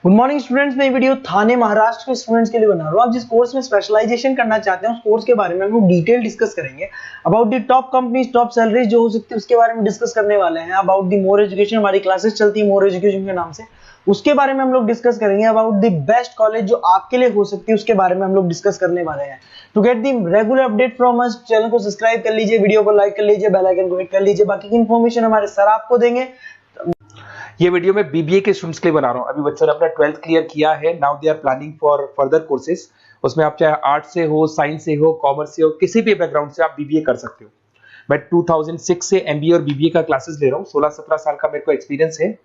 Good morning students. मैं video थाने महाराष्ट्र के students के लिए बना रहा हूँ। आप जिस कोर्स में स्पेशलाइजेशन करना चाहते हैं उस कोर्स के बारे में हम लोग डिटेल डिस्कस करेंगे। About the top companies, top salaries जो हो सकती है उसके बारे में डिस्कस करने वाले हैं। अबाउट द मोर एजुकेशन, हमारी क्लासेस चलती है मोर एजुकेशन के नाम से, उसके बारे में हम लोग डिस्कस करेंगे। अबाउट द बेस्ट कॉलेज जो आपके लिए हो सकती है उसके बारे में हम लोग डिस्कस करने वाले हैं। To get the regular update from us, channel को सब्सक्राइब कर लीजिए, वीडियो को लाइक कर लीजिए, बेल आइकन को हिट कर लीजिए। बाकी की इन्फॉर्मेशन हमारे सर आपको देंगे। ये वीडियो मैं बीबीए के स्टूडेंट्स के लिए बना रहा हूँ। अभी बच्चों ने अपना 12th क्लियर किया है, now they are planning for further courses. उसमें आप चाहे आर्ट से हो, साइंस से हो, कॉमर्स से हो, किसी भी बैकग्राउंड से आप बीबीए कर सकते हो। मैं 2006 से एमबीए और बीबीए का क्लासेस ले रहा हूँ। 16-17 साल का मेरे को एक्सपीरियंस है।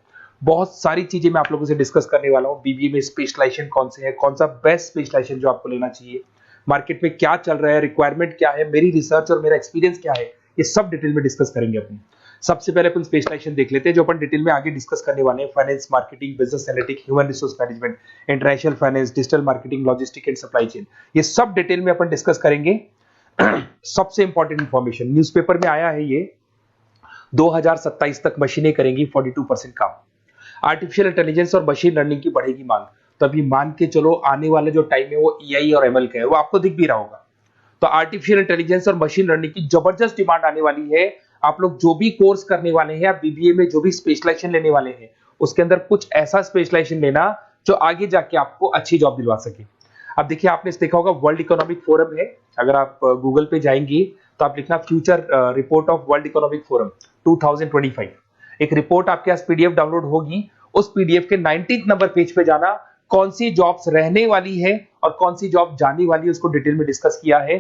बहुत सारी चीजें मैं आप लोगों से डिस्कस करने वाला हूँ। बीबीए में स्पेशलाइजेशन कौन से है, कौन सा बेस्ट स्पेशलाइजेशन जो आपको लेना चाहिए, मार्केट में क्या चल रहा है, रिक्वायरमेंट क्या है, मेरी रिसर्च और मेरा एक्सपीरियंस क्या है, ये सब डिटेल में डिस्कस करेंगे अपनी। सबसे पहले अपन स्पेशलाइजेशन देख लेते हैं जो अपन डिटेल में आगे डिस्कस करने वाले हैं। Finance, marketing, business analytics, human resource management, international finance, digital marketing, logistic and supply chain, ये सब डिटेल में अपन डिस्कस करेंगे। सबसे इंपॉर्टेंट इंफॉर्मेशन न्यूज़पेपर में आया है, ये 2027 तक मशीनें करेंगी 42% काम। आर्टिफिशियल इंटेलिजेंस और मशीन लर्निंग की बढ़ेगी मांग। तो अभी मान के चलो आने वाला जो टाइम है वो एआई और एमएल का है, वो आपको दिख भी रहा होगा। तो आर्टिफिशियल इंटेलिजेंस और मशीन लर्निंग की जबरदस्त डिमांड आने वाली है। आप लोग जो भी कोर्स करने वाले हैं या बीबीए में जो भी स्पेशलाइजेशन लेने वाले हैं उसके अंदर कुछ ऐसा स्पेशलाइजेशन लेना जो आगे जाके आपको अच्छी जॉब दिलवा सके। अब देखिए, आपने देखा होगा वर्ल्ड इकोनॉमिक फोरम है। अगर आप गूगल पे जाएंगे तो आप लिखना future report of world economic forum 2025। एक रिपोर्ट आपके पास पीडीएफ डाउनलोड होगी। उस पीडीएफ के 19th नंबर पेज पे जाना, कौन सी जॉब्स रहने वाली है और कौन सी जॉब जाने वाली है उसको डिटेल में डिस्कस किया है।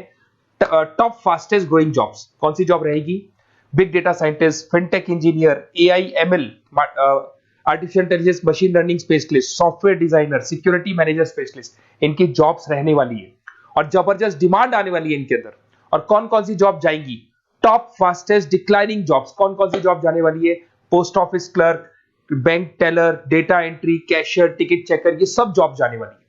टॉप फास्टेस्ट ग्रोइंग जॉब्स कौन सी जॉब रहेगी, big data scientist, fintech engineer, AI ML, artificial intelligence, machine learning specialist, software designer, security manager specialist, इनकी जॉब्स रहने वाली है और जबरदस्त डिमांड आने वाली है इनके अंदर। और कौन कौन सी जॉब जाएंगी, टॉप फास्टेस्ट डिक्लाइनिंग जॉब्स कौन कौन सी जॉब जाने वाली है, post office clerk, bank teller, data entry, cashier, ticket checker, ये सब जॉब जाने वाली है।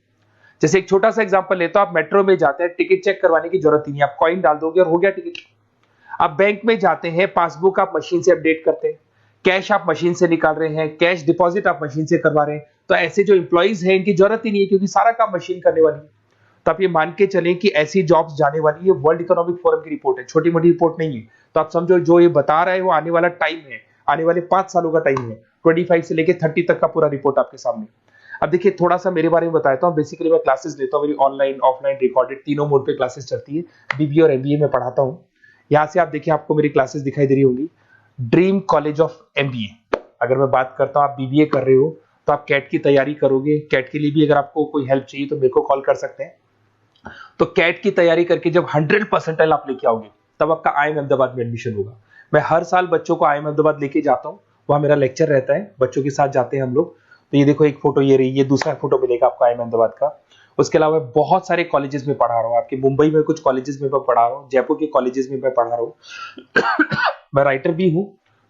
जैसे एक छोटा सा एग्जांपल लेता हूं, आप मेट्रो में जाते हैं, टिकट चेक करवाने की जरूरत ही नहीं, आप कॉइन डाल दोगे और हो गया टिकट। आप बैंक में जाते हैं, पासबुक आप मशीन से अपडेट करते हैं, कैश आप मशीन से निकाल रहे हैं, कैश डिपॉजिट आप मशीन से करवा रहे हैं। तो ऐसे जो एम्प्लॉइज हैं इनकी जरूरत ही नहीं है क्योंकि सारा काम मशीन करने वाली है। तो आप ये मान के चलें कि ऐसी जॉब्स जाने वाली है। वर्ल्ड इकोनॉमिक फोरम की रिपोर्ट है, छोटी मोटी रिपोर्ट नहीं है। तो आप समझो जो ये बता रहा है वो आने वाला टाइम है, आने वाले 5 सालों का टाइम है। 25 से लेके 30 तक का पूरा रिपोर्ट आपके सामने। अब देखिए, थोड़ा सा मेरे बारे में बताता हूँ। बेसिकली मैं क्लासेस लेता हूँ, मेरी ऑनलाइन, ऑफलाइन, रिकॉर्डेड तीनों मोड पे क्लासेस चलती है। बीबीए और एमबीए में पढ़ाता हूँ। यहाँ से आप देखिए, आपको मेरी क्लासेस दिखाई दे रही होंगी। Dream college of MBA. अगर मैं बात करता हूँ, आप बीबीए कर रहे हो तो आप कैट की तैयारी करोगे। कैट के लिए भी अगर आपको कोई हेल्प चाहिए तो मेरे को कॉल कर सकते हैं। तो कैट की तैयारी करके जब 100% आप लेके आओगे तब आपका आईएम अहमदाबाद में एडमिशन होगा। मैं हर साल बच्चों को आईएम अहमदाबाद लेके जाता हूँ, वहां मेरा लेक्चर रहता है, बच्चों के साथ जाते हैं हम लोग। तो ये देखो, एक फोटो ये रही, ये दूसरा फोटो मिलेगा आपको आईएम अहमदाबाद का। उसके अलावा बहुत सारे कॉलेजेस में पढ़ा रहा हूँ। आपके मुंबई में कुछ कॉलेजेस में मैं पढ़ा रहा हूँ, जयपुर के कॉलेजेस में मैं पढ़ा रहा हूँ। मैं राइटर भी हूँ।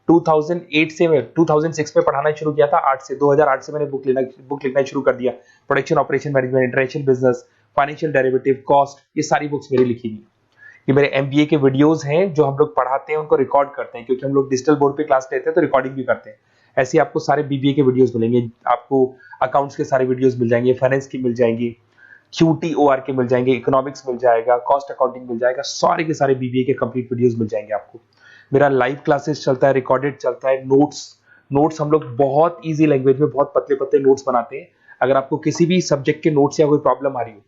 2008 से मैं 2006 में पढ़ाना शुरू किया था। 2008 से मैंने बुक लिखना शुरू कर दिया। Production operation management, international business, financial derivative, cost, ये सारी बुक्स मेरी लिखी हुई। ये मेरे एमबीए के वीडियोस हैं जो हम लोग पढ़ाते हैं, उनको रिकॉर्ड करते हैं क्योंकि हम लोग डिजिटल बोर्ड पे क्लास लेते हैं तो रिकॉर्डिंग भी करते हैं। ऐसे आपको सारे बीबीए के वीडियोस मिलेंगे। आपको अकाउंट्स के सारे वीडियोस मिल जाएंगे, फाइनेंस की मिल जाएंगी, क्यूटीओआर के मिल जाएंगे, इकोनॉमिक्स मिल जाएगा, कॉस्ट अकाउंटिंग मिल जाएगा, सारे के सारे बीबीए के कंप्लीट वीडियोस मिल जाएंगे आपको। मेरा लाइव क्लासेस चलता है, रिकॉर्डेड चलता है। नोट्स हम लोग बहुत ईजी लैंग्वेज में बहुत पतले पतले नोट्स बनाते हैं। अगर आपको किसी भी सब्जेक्ट के नोट्स या कोई प्रॉब्लम आ रही हो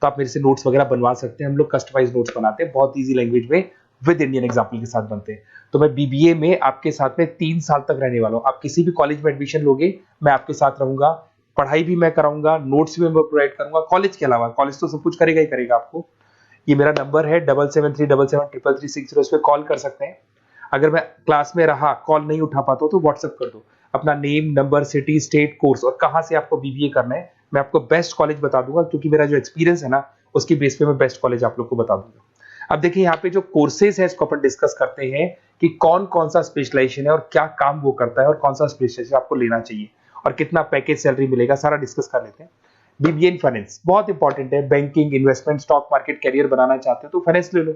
तो आप मेरे से नोट्स वगैरह बनवा सकते हैं। हम लोग कस्टमाइज नोट्स बनाते हैं, बहुत इजी लैंग्वेज में विद इंडियन एग्जाम्पल के साथ बनते हैं। तो मैं बीबीए में आपके साथ में 3 साल तक रहने वाला हूँ। आप किसी भी कॉलेज में एडमिशन लोगे, मैं आपके साथ रहूंगा, पढ़ाई भी मैं कराऊंगा, नोट्स भी मैं प्रोवाइड करूंगा। कॉलेज के अलावा, कॉलेज तो सब कुछ करेगा ही करेगा आपको। ये मेरा नंबर है 7737733360, इस पे कॉल कर सकते हैं। अगर मैं क्लास में रहा, कॉल नहीं उठा पाता तो व्हाट्सएप कर दो अपना name, number, city, state, course और कहां से आपको बीबीए करना है। मैं आपको बेस्ट कॉलेज बता दूंगा क्योंकि मेरा जो एक्सपीरियंस है ना, उसकी बेस पे मैं बेस्ट कॉलेज आप लोग को बता दूंगा। अब देखिए, यहाँ पे जो कोर्सेज है इसको अपन डिस्कस करते हैं कि कौन कौन सा स्पेशलाइजेशन है और क्या काम वो करता है और कौन सा स्पेशलाइजेशन आपको लेना चाहिए और कितना पैकेज सैलरी मिलेगा, सारा डिस्कस कर लेते हैं। बीबीए इन फाइनेंस बहुत इंपॉर्टेंट है। Banking, investment, stock market career बनाना चाहते हो तो फाइनेंस ले लो।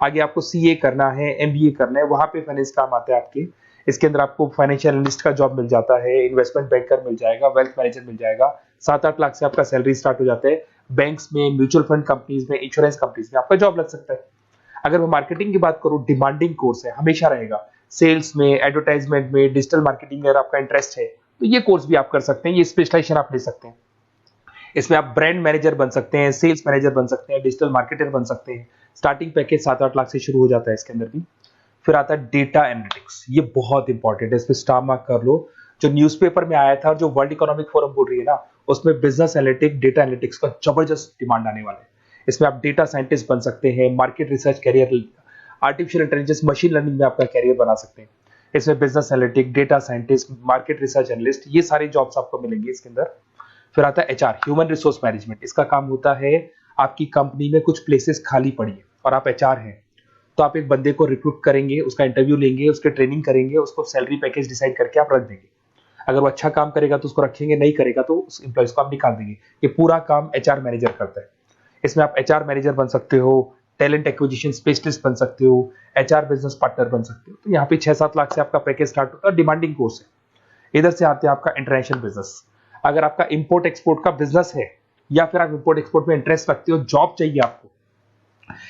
आगे आपको सीए करना है, एमबीए करना है, वहां पे फाइनेंस काम आता है आपके। इसके अंदर आपको फाइनेंशियल एनालिस्ट का जॉब मिल जाता है, इन्वेस्टमेंट बैंकर मिल जाएगा, वेल्थ मैनेजर मिल जाएगा। 7-8 लाख से आपका सैलरी स्टार्ट हो जाता है। बैंक्स में, म्यूचुअल फंड कंपनीज में, इंश्योरेंस कंपनीज में आपका जॉब लग सकता है। अगर मैं मार्केटिंग की बात करूं, डिमांडिंग कोर्स है, हमेशा रहेगा। सेल्स में, एडवर्टाइजमेंट में, डिजिटल मार्केटिंग में अगर आपका इंटरेस्ट है तो ये कोर्स भी आप कर सकते हैं, ये स्पेशलाइजेशन आप ले सकते हैं। इसमें आप ब्रांड मैनेजर बन सकते हैं, सेल्स मैनेजर बन सकते हैं, डिजिटल मार्केटर बन सकते हैं। स्टार्टिंग पैकेज 7-8 लाख से शुरू हो जाता है इसके अंदर भी। फिर आता है डेटा एनालिटिक्स, ये बहुत इंपॉर्टेंट है, इस पर स्टार मार्क कर लो। जो न्यूज़पेपर में आया था, जो वर्ल्ड इकोनॉमिक फोरम बोल रही है ना, उसमें बिजनेस एनालिटिक्स, डेटा एनालिटिक्स का जबरदस्त डिमांड आने वाला है। इसमें आप डेटा साइंटिस्ट बन सकते हैं, market research career, artificial intelligence, machine learning में आपका कैरियर बना सकते हैं। इसमें business analytic, data scientist, market research analyst, ये सारे जॉब्स आपको मिलेंगे इसके अंदर। फिर आता है एचआर, ह्यूमन रिसोर्स मैनेजमेंट। इसका काम होता है, आपकी कंपनी में कुछ प्लेसेस खाली पड़ी है और आप एचआर हैं, तो आप एक बंदे को रिक्रूट करेंगे, उसका इंटरव्यू लेंगे, उसके ट्रेनिंग करेंगे, उसको सैलरी पैकेज डिसाइड करके आप रख देंगे। अगर वो अच्छा काम करेगा तो उसको रखेंगे, नहीं करेगा तो उस एम्प्लॉइज को आप निकाल देंगे। ये पूरा काम एचआर मैनेजर करता है। इसमें आप एचआर मैनेजर बन सकते हो, टैलेंट एक्विजिशन स्पेशलिस्ट बन सकते हो, एचआर बिजनेस पार्टनर बन सकते हो। तो यहाँ पे 6-7 लाख से आपका पैकेज स्टार्ट होता है, डिमांडिंग कोर्स है। इधर से आते हैं आपका इंटरनेशनल बिजनेस। अगर आपका इंपोर्ट एक्सपोर्ट का बिजनेस है या फिर आप इंपोर्ट एक्सपोर्ट में इंटरेस्ट रखते हो, जॉब चाहिए आपको,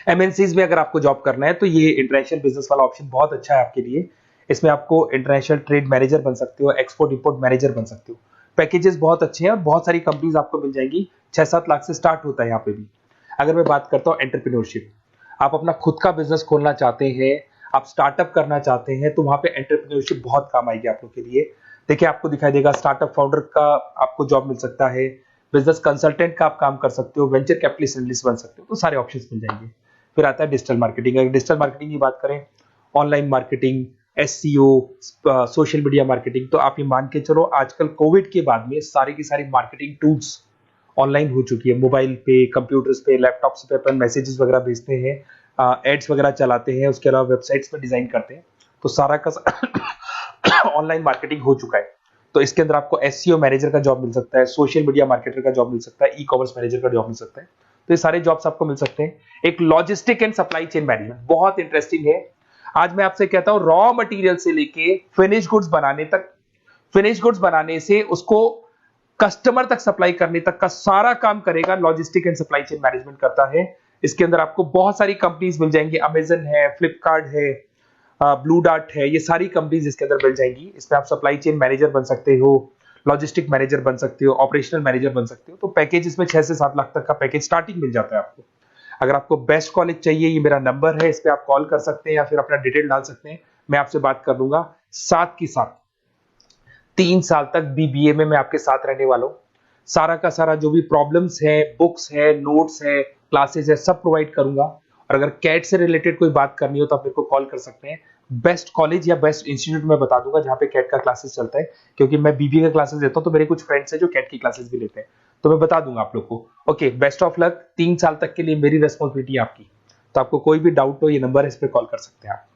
एमएनसीज में अगर आपको जॉब करना है, तो ये इंटरनेशनल बिजनेस वाला ऑप्शन बहुत अच्छा है आपके लिए। इसमें आपको इंटरनेशनल ट्रेड मैनेजर बन सकते हो, एक्सपोर्ट इंपोर्ट मैनेजर बन सकते हो। पैकेजेस बहुत अच्छे हैं और बहुत सारी कंपनीज आपको मिल जाएंगी। 6-7 लाख से स्टार्ट होता है यहाँ पे भी। अगर मैं बात करता हूँ एंटरप्रेन्योरशिप, आप अपना खुद का बिजनेस खोलना चाहते हैं, आप स्टार्टअप करना चाहते हैं, तो वहां पे एंटरप्रेन्योरशिप बहुत काम आएगी आप लोग के लिए। देखिए, आपको दिखाई देगा स्टार्टअप फाउंडर का आपको जॉब मिल सकता है, बिजनेस कंसल्टेंट का आप काम कर सकते हो, वेंचर कैपिटलिस्ट एनालिस्ट बन सकते हो, तो सारे ऑप्शंस मिल जाएंगे। फिर आता है डिजिटल मार्केटिंग। अगर डिजिटल मार्केटिंग की बात करें, online marketing, SEO, social media marketing, तो आप ये मान के चलो आजकल कोविड के बाद में सारी की सारी मार्केटिंग टूल्स ऑनलाइन हो चुकी है। मोबाइल पे, कंप्यूटर्स पे, लैपटॉप्स पे अपन मैसेजेस वगैरह भेजते हैं, एड्स वगैरह चलाते हैं, उसके अलावा वेबसाइट्स पे डिजाइन करते हैं, तो सारा का ऑनलाइन मार्केटिंग हो चुका है। तो इसके अंदर आपको एसईओ मैनेजर का जॉब मिल सकता है, सोशल मीडिया मार्केटर का जॉब मिल सकता है, ई कॉमर्स मैनेजर का जॉब मिल सकता है। तो ये सारे जॉब्स आपको मिल सकते हैं। एक logistic and supply chain management बहुत इंटरेस्टिंग है। आज मैं आपसे कहता हूं, रॉ मटेरियल से लेके फिनिश गुड्स बनाने तक, फिनिश गुड्स बनाने से उसको कस्टमर तक सप्लाई करने तक का सारा काम करेगा logistic and supply chain management करता है। इसके अंदर आपको बहुत सारी कंपनीज मिल जाएंगी, अमेजन है, फ्लिपकार्ट है, ब्लू डार्ट है, ये सारी कंपनीज इसके अंदर मिल जाएंगी। इसमें आप सप्लाई चेन मैनेजर बन सकते हो, लॉजिस्टिक मैनेजर बन सकते हो, ऑपरेशनल मैनेजर बन सकते हो। तो पैकेज इसमें 6 से 7 लाख तक का पैकेज स्टार्टिंग मिल जाता है आपको। अगर आपको बेस्ट कॉलेज चाहिए, ये मेरा नंबर है, इस पे आप कॉल कर सकते हैं या फिर अपना डिटेल डाल सकते हैं, मैं आपसे बात कर लूंगा। साथ की साथ 3 साल तक बीबीए में मैं आपके साथ रहने वाला हूँ। सारा का सारा जो भी प्रॉब्लम्स है, बुक्स है, नोट्स है, क्लासेस है, सब प्रोवाइड करूंगा। और अगर कैट से रिलेटेड कोई बात करनी हो तो आप मेरे को कॉल कर सकते हैं। बेस्ट कॉलेज या बेस्ट इंस्टीट्यूट में बता दूंगा जहां पे कैट का क्लासेस चलता है, क्योंकि मैं बीबीए का क्लासेस देता हूं, तो मेरे कुछ फ्रेंड्स हैं जो कैट की क्लासेस भी लेते हैं, तो मैं बता दूंगा आप लोग को। Okay, best of luck. 3 साल तक के लिए मेरी रेस्पॉन्सिबिलिटी आपकी। तो आपको कोई भी डाउट हो, ये नंबर है, इस पर कॉल कर सकते हैं आप।